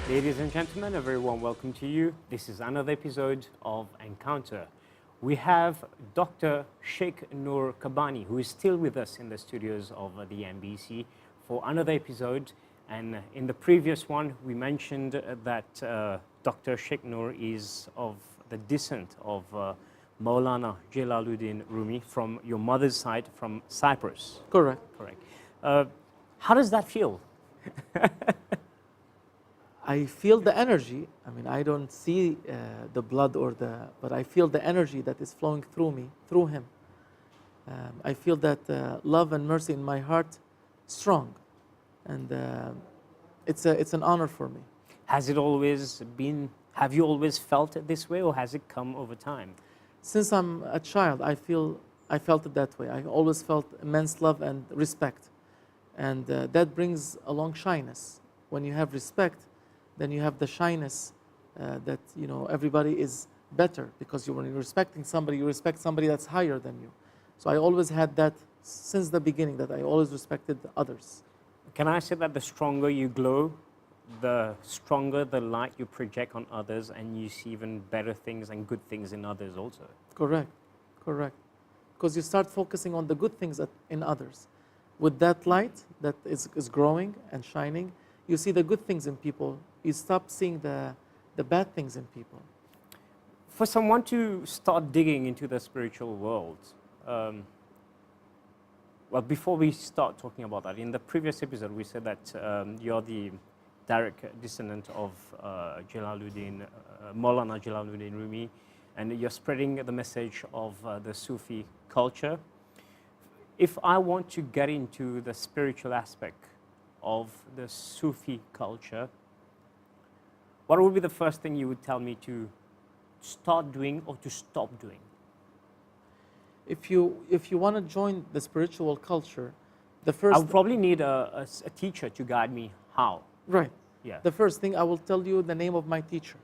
Ladies and gentlemen, a very warm welcome to you. This is another episode of Encounter. We have Dr. Syed Noor Kabbani, who is still with us in the studios of the MBC for another episode. And in the previous one, we mentioned that Dr. Syed Noor is of the descent of Maulana Jalaluddin Rumi from your mother's side, from Cyprus. Correct. Correct. How does that feel? I feel the energy. I mean, I don't see the blood but I feel the energy that is flowing through me, through him. I feel that love and mercy in my heart strong, and it's an honor for me. Has it always been, have you always felt it this way, or has it come over time? Since I'm a child, I felt it that way. I always felt immense love and respect, and that brings along shyness. When you have respect, then you have the shyness that everybody is better, because when you're respecting somebody, you respect somebody that's higher than you. So I always had that since the beginning, that I always respected others. Can I say that the stronger you glow, the stronger the light you project on others, and you see even better things and good things in others also? Correct, correct. Because you start focusing on the good things in others. With that light that is growing and shining, you see the good things in people. You stop seeing the bad things in people. For someone to start digging into the spiritual world, well, before we start talking about that, in the previous episode we said that you're the direct descendant of Maulana Jalaluddin Rumi, and you're spreading the message of the Sufi culture. If I want to get into the spiritual aspect of the Sufi culture, what would be the first thing you would tell me to start doing or to stop doing? If you want to join the spiritual culture, the first... I would probably need a teacher to guide me how. Right. Yeah. The first thing, I will tell you the name of my teacher.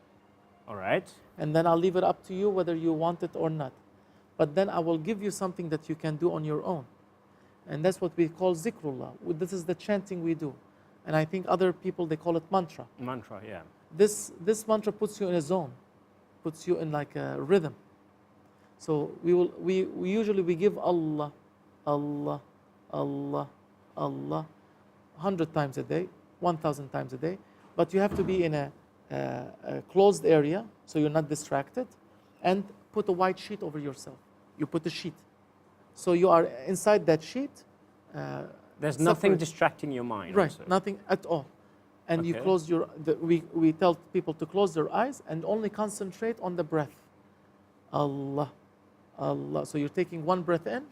All right. And then I'll leave it up to you whether you want it or not. But then I will give you something that you can do on your own. And that's what we call zikrullah. This is the chanting we do. And I think other people, they call it mantra. Mantra, yeah. This mantra puts you in a zone, puts you in like a rhythm. So we usually give Allah, Allah, Allah, Allah 100 times a day, 1,000 times a day. But you have to be in a closed area so you're not distracted, and put a white sheet over yourself. You put a sheet. So you are inside that sheet. There's nothing distracting your mind. Right, also. nothing at all. And Okay. you close we tell people to close their eyes and only concentrate on the breath. Allah, Allah. So you're taking one breath in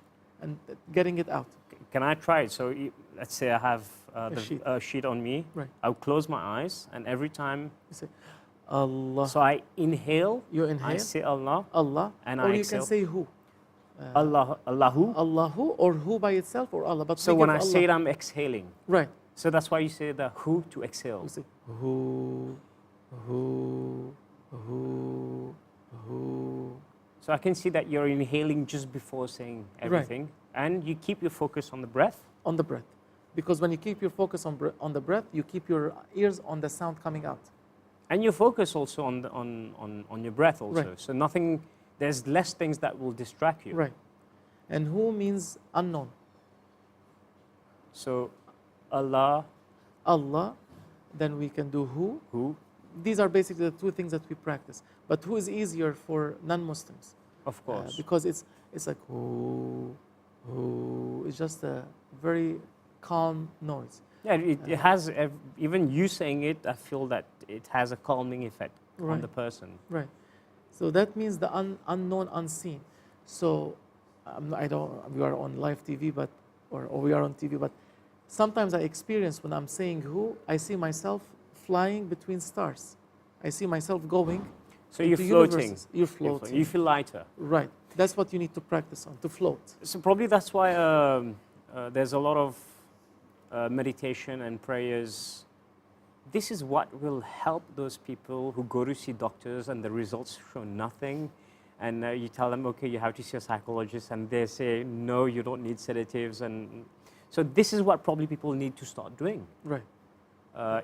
and getting it out. Can I try it? So let's say I have A sheet on me. Right. I'll close my eyes, and every time, You say, Allah. so I inhale, You inhale. I say Allah, Allah. and or I you exhale. can say who. Allah, Allahu. Allahu, or who by itself, or Allah. But So we when give I Allah. say it, I'm exhaling. Right. So that's why you say the who to exhale. You say who, who, who, who. So I can see that you're inhaling just before saying everything, and you keep your focus on the breath. On the breath. Because when you keep your focus on the breath, you keep your ears on the sound coming out. And you focus also on your breath also. Right. So nothing, there's less things that will distract you. Right. And who means unknown. So Allah, Allah, then we can do who. who, These are basically the two things that we practice. But who is easier for non-Muslims? of course. Because it's like who. It's just a very calm noise. Yeah, it has, even you saying it, I feel that it has a calming effect on Right. the person. Right. So that means the unknown, unseen. So we are on live TV, or we are on TV, but sometimes I experience when I'm saying who, I see myself flying between stars. I see myself going. So you're into floating. universes. You're floating. You feel lighter. Right. That's what you need to practice on, to float. So probably that's why there's a lot of meditation and prayers. This is what will help those people who go to see doctors and the results show nothing. And you tell them, okay, you have to see a psychologist, and they say, no, you don't need sedatives. And so this is what probably people need to start doing. Right.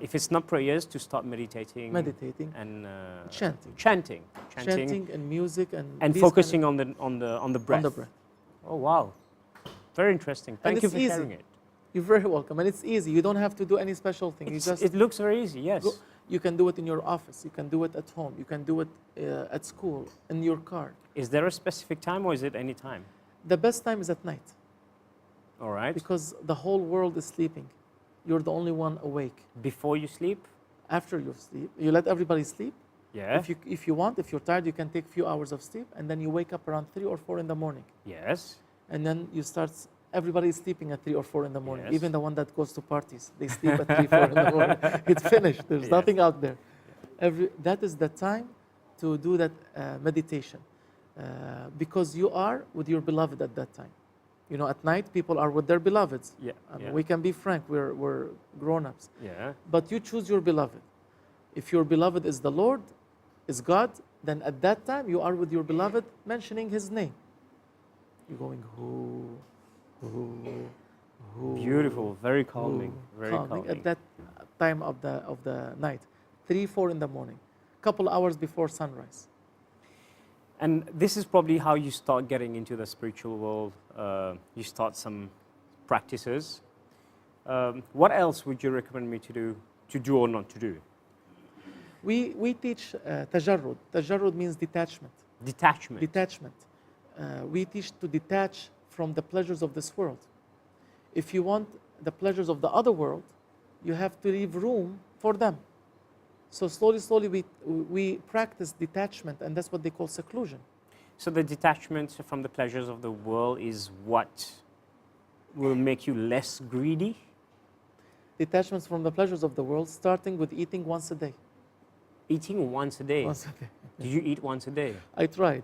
if it's not prayers, to start meditating. Meditating. And Chanting. Chanting. Chanting and music and these focusing kind on the of, breath. on the breath. Oh wow, very interesting. Thank you it's for easy. sharing it. You're very welcome, and it's easy. You don't have to do any special thing. It looks very easy. Yes. You can do it in your office. You can do it at home. You can do it at school, in your car. Is there a specific time, or is it any time? The best time is at night, All right. because the whole world is sleeping. You're the only one awake. Before you sleep. After you sleep, you let everybody sleep. Yeah. If you want, if you're tired, you can take a few hours of sleep, and then you wake up around 3 or 4 in the morning. Yes. And then you start. Everybody is sleeping at 3 or 4 in the morning. Yes. Even the one that goes to parties, they sleep at 3, 4 in the morning. It's finished. There's Yes. nothing out there. That is the time to do that meditation, because you are with your beloved at that time. You know, at night people are with their beloveds. Yeah. Yeah. We can be frank. We're grown-ups. Yeah. But you choose your beloved. If your beloved is the Lord, is God, then at that time you are with your beloved, mentioning His name. You're going who. Beautiful. Very calming. Very calming. At that time of the night, 3, 4 in the morning, couple hours before sunrise. And this is probably how you start getting into the spiritual world. You start some practices. What else would you recommend me to do or not to do? We teach tajarrud. Tajarrud means detachment. Detachment. Detachment. We teach to detach from the pleasures of this world. If you want the pleasures of the other world, you have to leave room for them. So slowly we practice detachment, and that's what they call seclusion. So the detachment from the pleasures of the world is what will make you less greedy? Detachments from the pleasures of the world, starting with eating once a day. Eating once a day. Once a day. Did you eat once a day? I tried,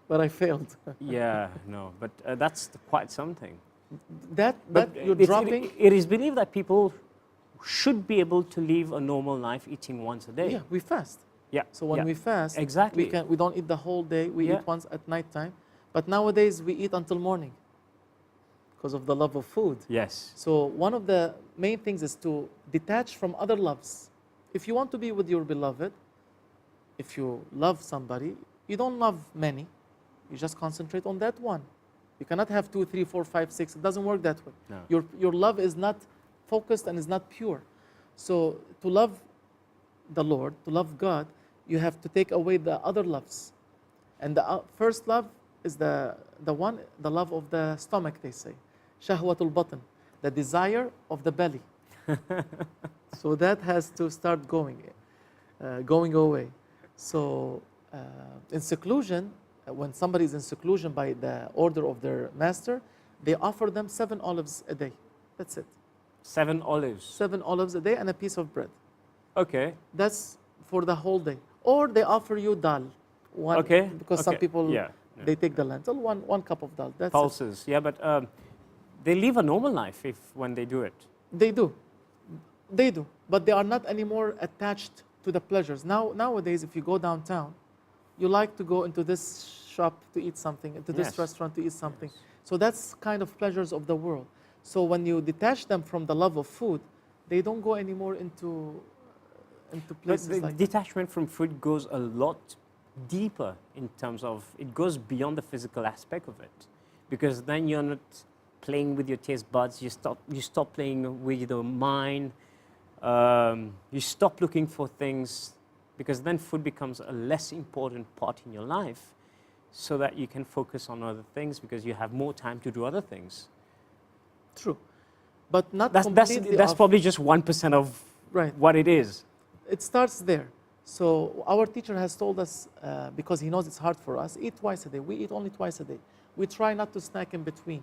but I failed. Yeah, no, but that's quite something. That you're dropping. It is believed that people should be able to live a normal life eating once a day. Yeah, we fast. Yeah. So when we fast, exactly, we don't eat the whole day. We eat once at night time. But nowadays we eat until morning because of the love of food. Yes. So one of the main things is to detach from other loves. If you want to be with your beloved, if you love somebody, you don't love many. You just concentrate on that one. You cannot have 2, 3, 4, 5, 6. It doesn't work that way. No. Your love is not focused and is not pure. So to love the Lord, to love God, you have to take away the other loves. And the first love is the love of the stomach, they say. Shahwatul batn, the desire of the belly. So that has to start going away. So in seclusion, when somebody is in seclusion by the order of their master, they offer them 7 olives a day. That's it. 7 olives. 7 olives a day and a piece of bread. Okay. That's for the whole day. Or they offer you dal. Because some people, they take the lentil, one cup of dal. That's pulses. it. Yeah, but they live a normal life when they do it. They do. But they are not anymore attached to the pleasures. Nowadays, if you go downtown, you like to go into this shop to eat something, into this restaurant to eat something. Yes. So that's kind of pleasures of the world. So when you detach them from the love of food, they don't go anymore into places but the like detachment from food goes a lot deeper in terms of, it goes beyond the physical aspect of it. Because then you're not playing with your taste buds, you stop playing with your mind, you stop looking for things, because then food becomes a less important part in your life, so that you can focus on other things because you have more time to do other things. True, but not that's completely. That's probably just 1% of what it is. It starts there. So our teacher has told us, because he knows it's hard for us, eat twice a day. We eat only twice a day. We try not to snack in between.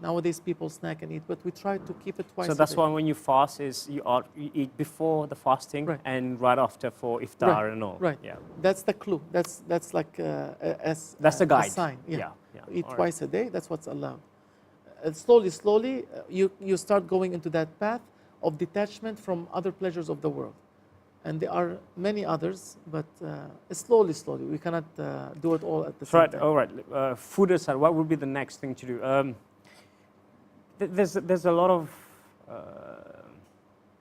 Nowadays people snack and eat, but we try to keep it twice a day. So that's why when you fast, you eat before the fasting and right after for iftar and all. Right. Yeah. That's the clue. That's like that's the guide. A sign. Yeah. Eat twice a day. That's what's allowed. Slowly, you start going into that path of detachment from other pleasures of the world. And there are many others, but slowly. We cannot do it all at the same time. All right. Food aside, what would be the next thing to do? There's a lot of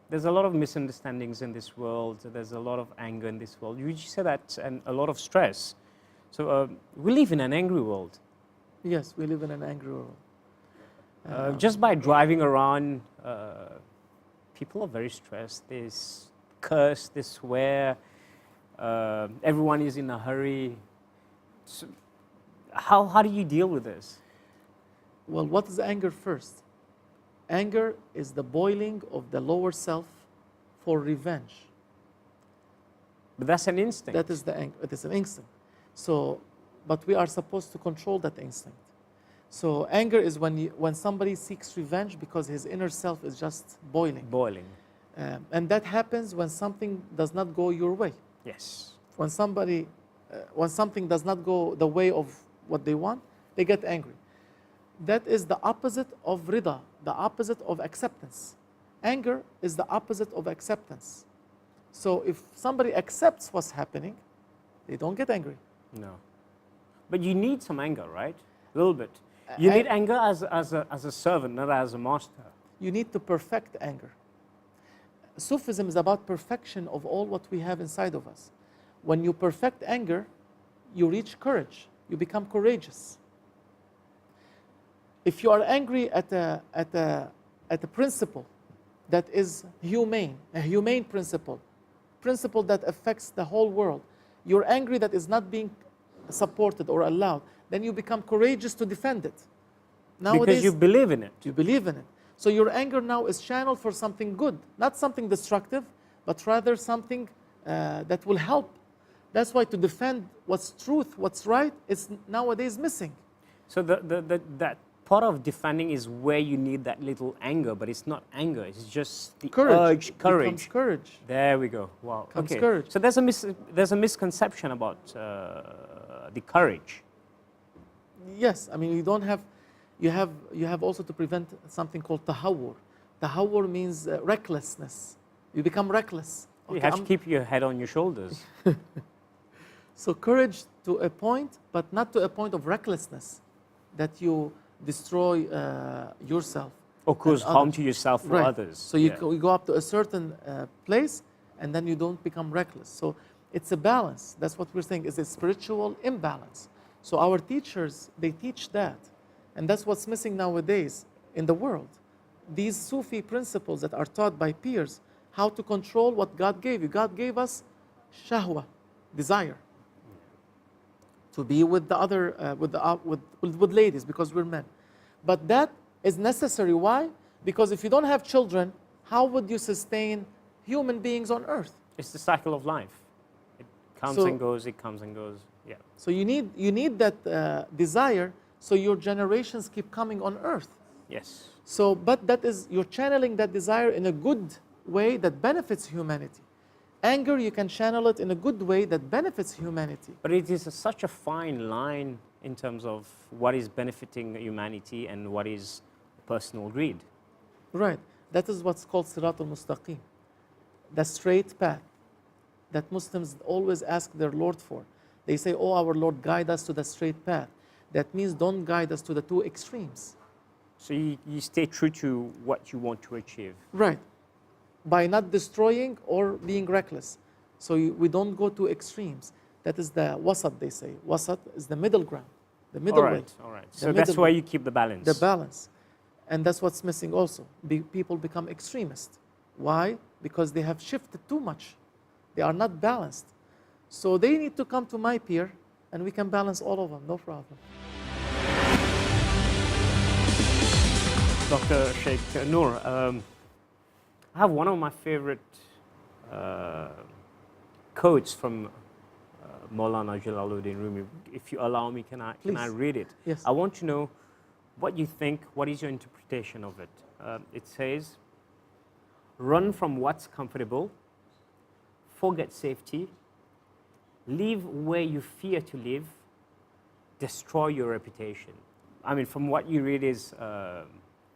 there's a lot of misunderstandings in this world. There's a lot of anger in this world. You say that, and a lot of stress. So we live in an angry world. Yes, we live in an angry world. Just by driving around, people are very stressed. They curse, they swear. Everyone is in a hurry. So how do you deal with this? Well, what is anger first? Anger is the boiling of the lower self for revenge. But that's an instinct. That is the anger. It is an instinct. So, but we are supposed to control that instinct. So anger is when somebody seeks revenge because his inner self is just boiling. Boiling. And that happens when something does not go your way. Yes. When something does not go the way of what they want, they get angry. That is the opposite of rida, the opposite of acceptance. Anger is the opposite of acceptance. So if somebody accepts what's happening, they don't get angry. No. But you need some anger, right? A little bit. You need anger as a servant, not as a master. You need to perfect anger. Sufism is about perfection of all what we have inside of us. When you perfect anger, you reach courage. You become courageous. If you are angry at a principle that is humane, a humane principle that affects the whole world, you're angry that is not being supported or allowed, then you become courageous to defend it. Nowadays, because you believe in it. You believe in it. So your anger now is channeled for something good, not something destructive, but rather something that will help. That's why to defend what's truth, what's right, is nowadays missing. So that part of defending is where you need that little anger, but it's not anger. It's just the Courage. urge, courage. Becomes courage. There we go. Wow. Comes Okay. courage. So there's a misconception about the courage. Yes, I mean you don't have, you have also to prevent something called tahawwur. Tahawwur means recklessness. You become reckless. You Okay, have to keep your head on your shoulders. So courage to a point, but not to a point of recklessness, that you destroy yourself. Or cause harm to yourself or Right. others. So you go up to a certain place, and then you don't become reckless. So it's a balance. That's what we're saying, is a spiritual imbalance. So our teachers, they teach that. And that's what's missing nowadays in the world. These Sufi principles that are taught by peers, how to control what God gave you. God gave us shahwa, desire, to be with the other, with ladies, because we're men. But that is necessary. Why? Because if you don't have children, how would you sustain human beings on earth? It's the cycle of life. It comes So- and goes, it comes and goes. Yeah. So you need that desire, so your generations keep coming on earth. Yes. So, but that is, you're channeling that desire in a good way that benefits humanity. Anger, you can channel it in a good way that benefits humanity. But it is such a fine line in terms of what is benefiting humanity and what is personal greed. Right. That is what's called Sirat al-Mustaqim, the straight path that Muslims always ask their Lord for. They say, oh, our Lord, guide us to the straight path. That means don't guide us to the two extremes. So you stay true to what you want to achieve. Right. By not destroying or being reckless. So we don't go to extremes. That is the wasat, they say. Wasat is the middle ground, the middle way. All right. The So that's middle why way. you keep the balance. The balance. And that's what's missing also. People become extremist. Why? Because they have shifted too much. They are not balanced. So they need to come to my peer, and we can balance all of them, no problem. Dr. Syed Noor, I have one of my favorite quotes from Maulana Jalaluddin Rumi. If you allow me, can I Please. read it? Yes. I want to know what you think, what is your interpretation of it? It says, run from what's comfortable, forget safety, live where you fear to live, destroy your reputation. I mean, from what you read is,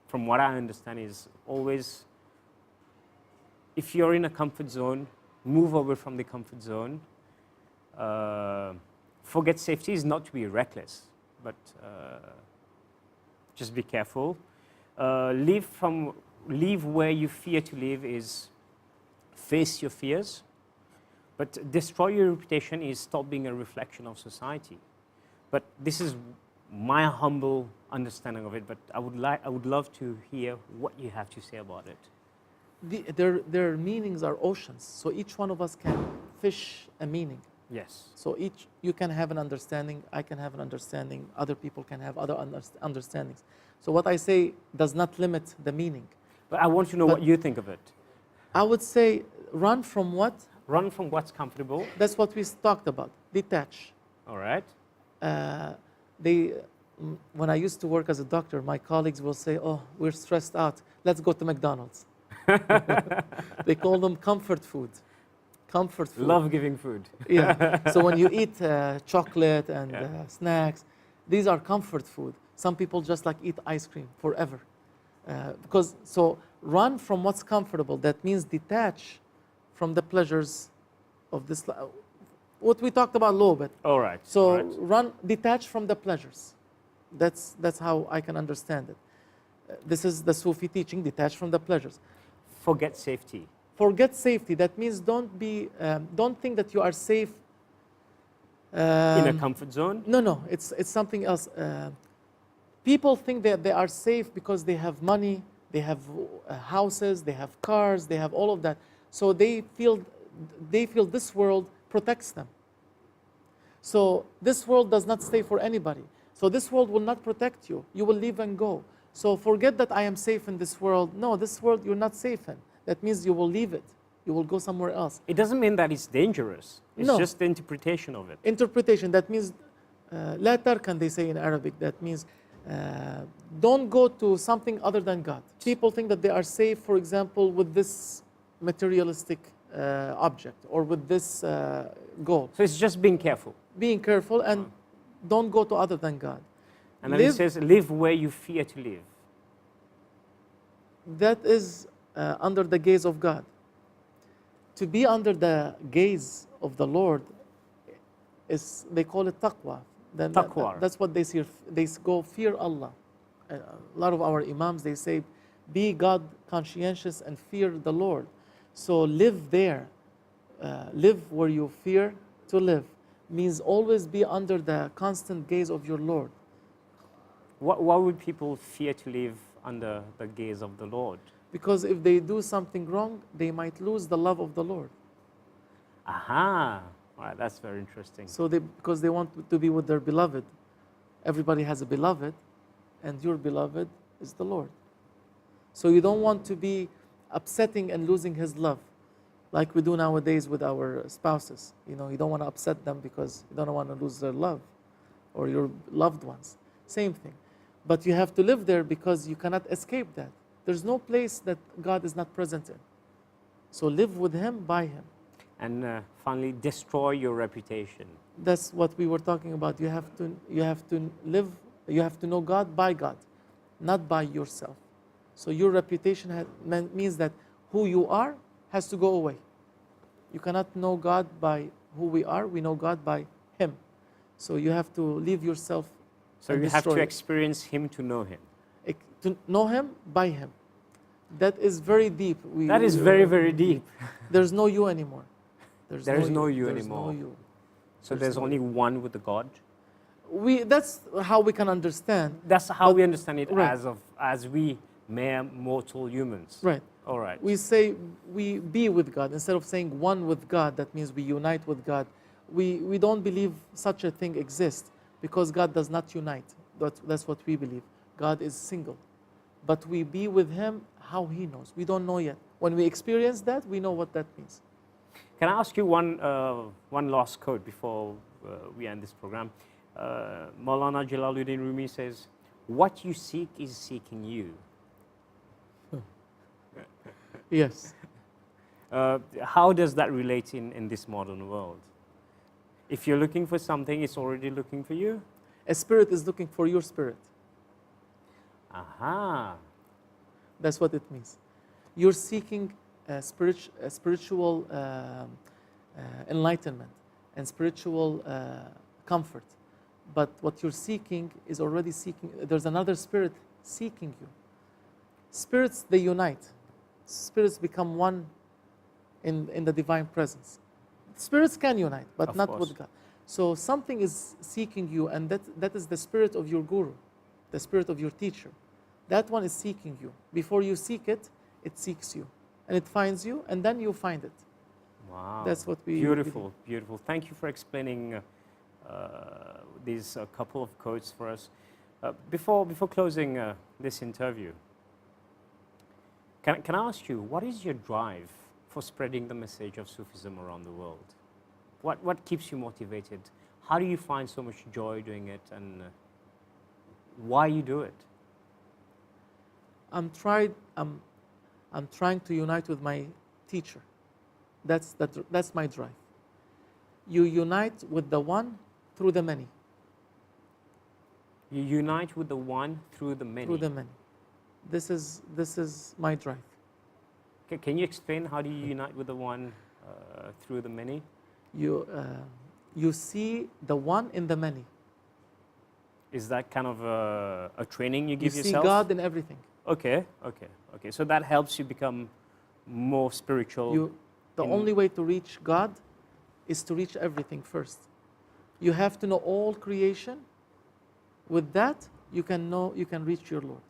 from what I understand is always, if you're in a comfort zone, move away from the comfort zone. Forget safety is not to be reckless, but just be careful. Live where you fear to live is face your fears, but destroy your reputation is stop being a reflection of society. But this is my humble understanding of it, but I would love to hear what you have to say about it. Their meanings are oceans, so each one of us can fish a meaning. Yes. So you can have an understanding, I can have an understanding, other people can have other understandings. So what I say does not limit the meaning. But I want to know what you think of it. I would say run from what? Run from what's comfortable. That's what we talked about, detach. All right. When I used to work as a doctor, my colleagues will say, oh, we're stressed out, let's go to McDonald's. They call them comfort food. Comfort food. Love giving food. Yeah. So when you eat chocolate and snacks, these are comfort food. Some people just like eat ice cream forever. So run from what's comfortable. That means detach from the pleasures of this life. What we talked about a little bit. All right. So detach from the pleasures. That's how I can understand it. This is the Sufi teaching, detach from the pleasures. Forget safety. Forget safety. That means don't think that you are safe. In a comfort zone? No, it's something else. People think that they are safe because they have money, they have houses, they have cars, they have all of that. So they feel this world protects them. So this world does not stay for anybody. So this world will not protect you. You will leave and go. So forget that I am safe in this world. No, this world you're not safe in. That means you will leave it. You will go somewhere else. It doesn't mean that it's dangerous. It's No. just the interpretation of it. Interpretation, that means, لا تركن, they say in Arabic. That means, don't go to something other than God. People think that they are safe, for example, with this materialistic object or with this goal. So it's just being careful. Being careful and don't go to other than God. And then it says, live where you fear to live. That is under the gaze of God. To be under the gaze of the Lord is, they call it taqwa. Taqwa. That's what they say. They go, fear Allah. A lot of our imams, they say, be God conscientious and fear the Lord. So live there. Live where you fear to live. Means always be under the constant gaze of your Lord. Why would people fear to live under the gaze of the Lord? Because if they do something wrong, they might lose the love of the Lord. Aha. All right, that's very interesting. So because they want to be with their beloved. Everybody has a beloved, and your beloved is the Lord. So you don't want to be upsetting and losing his love, like we do nowadays with our spouses. You don't want to upset them because you don't want to lose their love, or your loved ones. Same thing. But you have to live there because you cannot escape that. There's no place that God is not present in. So live with him, by him. And finally, destroy your reputation. That's what we were talking about. You have to live, you have to know God by God, not by yourself. So your reputation means that who you are has to go away. You cannot know God by who we are. We know God by him. So you have to leave yourself. So you have to experience him to know him. To know him by him. That is very deep. That is very, very deep. There's no you anymore. There is no you There's anymore. no you. So there's only one with the God. That's how we can understand. That's how we understand it, right. as we mere mortal humans. Right. All right. We say we be with God instead of saying one with God. That means we unite with God. We don't believe such a thing exists because God does not unite. That's what we believe. God is single. But we be with him how he knows. We don't know yet. When we experience that, we know what that means. Can I ask you one last quote before we end this program? Maulana Jalaluddin Rumi says, "What you seek is seeking you." Yes. How does that relate in this modern world? If you're looking for something, it's already looking for you? A spirit is looking for your spirit. Aha. That's what it means. You're seeking spiritual enlightenment and spiritual comfort. But what you're seeking is already seeking. There's another spirit seeking you. Spirits, they unite. Spirits become one in the divine presence. Spirits can unite, but Of not course. with God. So something is seeking you, and that is the spirit of your guru, the spirit of your teacher. That one is seeking you. Before you seek it, it seeks you. And it finds you, and then you find it. Wow. That's what we Beautiful, believe. beautiful. Thank you for explaining these couple of quotes for us. Before closing this interview, can I ask you, what is your drive for spreading the message of Sufism around the world? What keeps you motivated? How do you find so much joy doing it, and why you do it? I'm trying to unite with my teacher. That's my drive. You unite with the one through the many. You unite with the one through the many. Through the many. This is my drive. Can you explain how do you unite with the one through the many? You see the one in the many. Is that kind of a training you give You yourself? see God in everything. Okay. So that helps you become more spiritual. The only way to reach God is to reach everything first. You have to know all creation. With that, you can reach your Lord.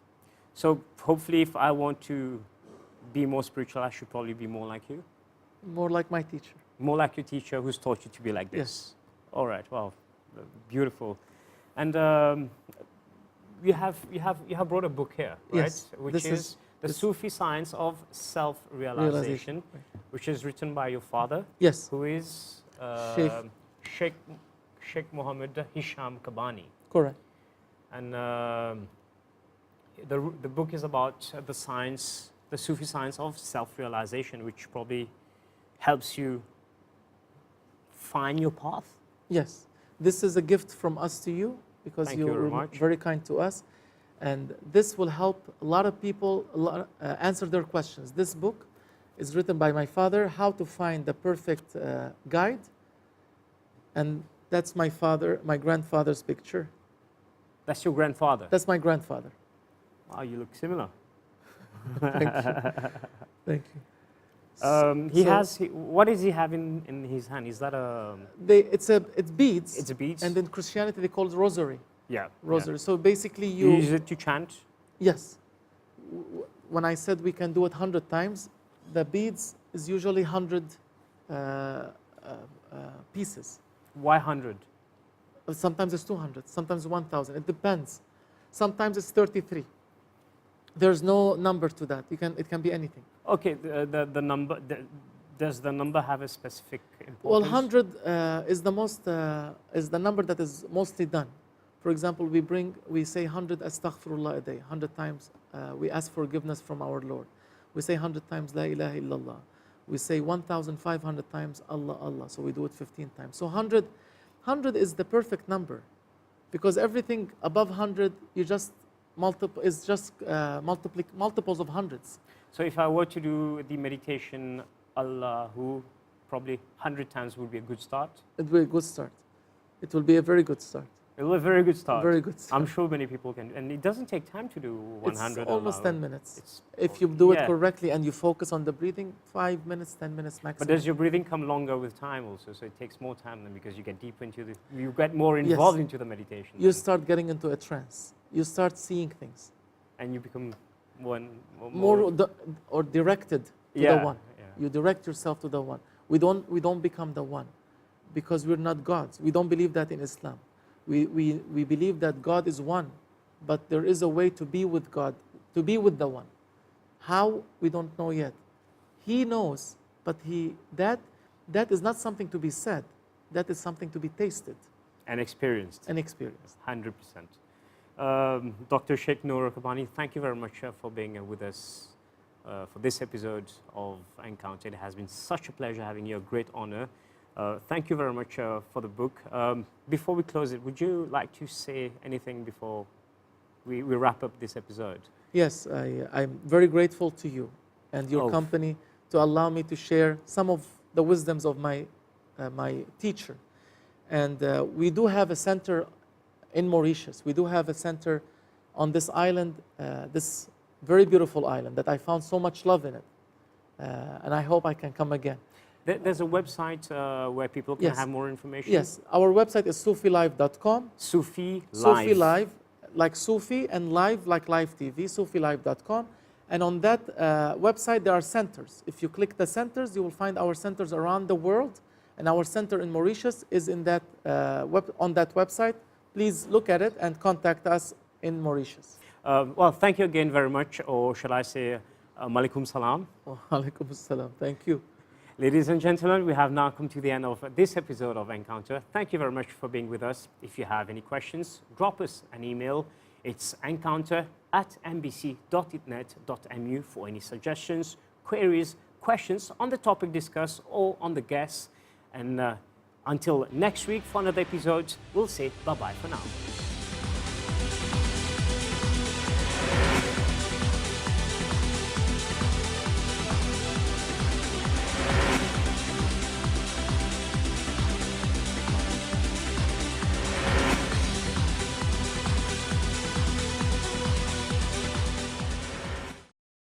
So hopefully, if I want to be more spiritual, I should probably be more like you. More like my teacher. More like your teacher who's taught you to be like this. Yes. All right. Wow. Beautiful. And you have brought a book here, right? Yes. Which is the Sufi Science of Self-Realization, Right. which is written by your father, Yes. who is Sheikh Mohammed Hisham Kabbani. Correct. And the book is about the science, the Sufi science of self-realization, which probably helps you find your path. Yes. This is a gift from us to you because Thank you you very were much. very kind to us. And this will help a lot of people answer their questions. This book is written by my father, how to find the perfect guide. And that's my grandfather's picture. That's your grandfather. That's my grandfather. Wow, you look similar. Thank you. Thank you. What does he have in his hand? Is that a? It's beads. It's a beads. And in Christianity they call it rosary. Yeah. Rosary. So basically You use it to chant. Yes. When I said we can do it 100 times, the beads is usually 100 pieces. Why 100? Sometimes it's 200, sometimes 1,000. It depends. Sometimes it's 33. There's no number to that. It can be anything. Okay. The number. Does the number have a specific importance? Well, 100 is the number that is mostly done. For example, we say 100 astaghfirullah a day, 100 times. We ask forgiveness from our Lord. We say 100 times la ilaha illallah. We say 1,500 times Allah, Allah. So we do it 15 times. So 100 is the perfect number, because everything above 100 multiples of hundreds. So if I were to do the meditation Allahu, probably 100 times would be a good start. It will be a good start. It will be a very good start. It will be a very good start. Very good start. I'm sure many people can. And it doesn't take time to do 100. It's almost Allahu. 10 minutes. If you do yeah. it correctly and you focus on the breathing, 5 minutes, 10 minutes maximum. But does your breathing come longer with time also? So it takes more time then, because you get deeper you get more involved into the meditation. You start getting into a trance. You start seeing things. And you become more directed to the one. Yeah. You direct yourself to the one. We don't become the one, because we're not gods. We don't believe that in Islam. We believe that God is one, but there is a way to be with God, to be with the one. How? We don't know yet. He knows, but that is not something to be said. That is something to be tasted. And experienced. 100%. Dr. Syed Noor Kabbani, thank you very much for being with us for this episode of Encounter. It has been such a pleasure having you, a great honor. Thank you very much for the book. Before we close it, would you like to say anything before we wrap up this episode? Yes, I'm very grateful to you and your company to allow me to share some of the wisdoms of my teacher. And we do have a center in Mauritius. We do have a center on this island, this very beautiful island that I found so much love in it. and I hope I can come again. There's a website where people can Yes. have more information? Yes, our website is sufilive.com. Sufi Live. Sufi Live, like Sufi, and live like live TV, sufilive.com. And on that website, there are centers. If you click the centers, you will find our centers around the world. And our center in Mauritius is in that on that website. Please look at it and contact us in Mauritius. Well, thank you again very much, or shall I say, Malikum Salam. Wa alaikum assalam. Thank you. Ladies and gentlemen, we have now come to the end of this episode of Encounter. Thank you very much for being with us. If you have any questions, drop us an email. It's encounter@mbc.itnet.mu for any suggestions, queries, questions on the topic discussed or on the guests. And until next week for another episode, we'll say bye-bye for now.